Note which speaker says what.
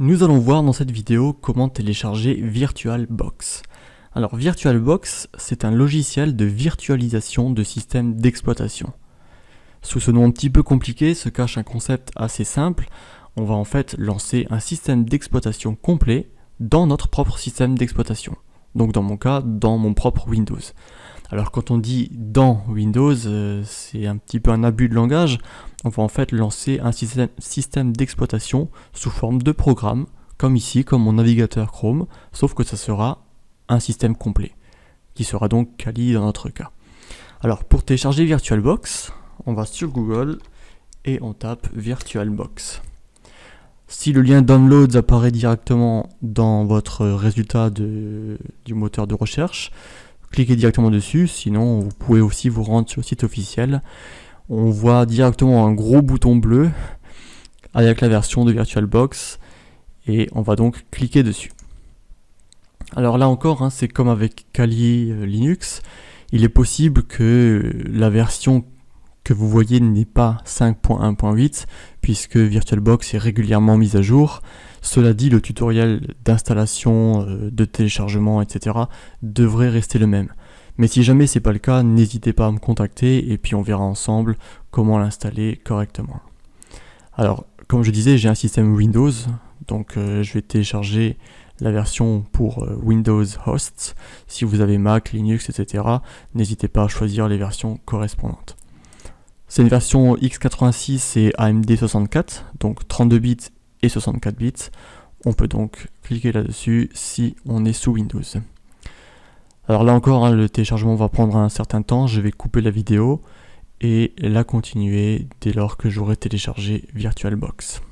Speaker 1: Nous allons voir dans cette vidéo comment télécharger VirtualBox. Alors VirtualBox, c'est un logiciel de virtualisation de système d'exploitation. Sous ce nom un petit peu compliqué se cache un concept assez simple. On va en fait lancer un système d'exploitation complet dans notre propre système d'exploitation. Donc dans mon cas, dans mon propre Windows. Alors quand on dit dans Windows, c'est un petit peu un abus de langage. On va en fait lancer un système d'exploitation sous forme de programme, comme ici, comme mon navigateur Chrome, sauf que ça sera un système complet, qui sera donc Kali dans notre cas. Alors pour télécharger VirtualBox, on va sur Google et on tape VirtualBox. Si le lien Downloads apparaît directement dans votre résultat du moteur de recherche, cliquez directement dessus, sinon vous pouvez aussi vous rendre sur le site officiel. On voit directement un gros bouton bleu avec la version de VirtualBox et on va donc cliquer dessus. Alors là encore, c'est comme avec Kali Linux, il est possible que la version que vous voyez n'est pas 5.1.8 puisque VirtualBox est régulièrement mise à jour. Cela dit, le tutoriel d'installation, de téléchargement, etc. devrait rester le même. Mais si jamais c'est pas le cas, n'hésitez pas à me contacter et puis on verra ensemble comment l'installer correctement. Alors, comme je disais, j'ai un système Windows, donc je vais télécharger la version pour Windows Hosts. Si vous avez Mac, Linux, etc., n'hésitez pas à choisir les versions correspondantes. C'est une version x86 et AMD 64, donc 32 bits et 64 bits. On peut donc cliquer là-dessus si on est sous Windows. Alors là encore, le téléchargement va prendre un certain temps. Je vais couper la vidéo et la continuer dès lors que j'aurai téléchargé VirtualBox.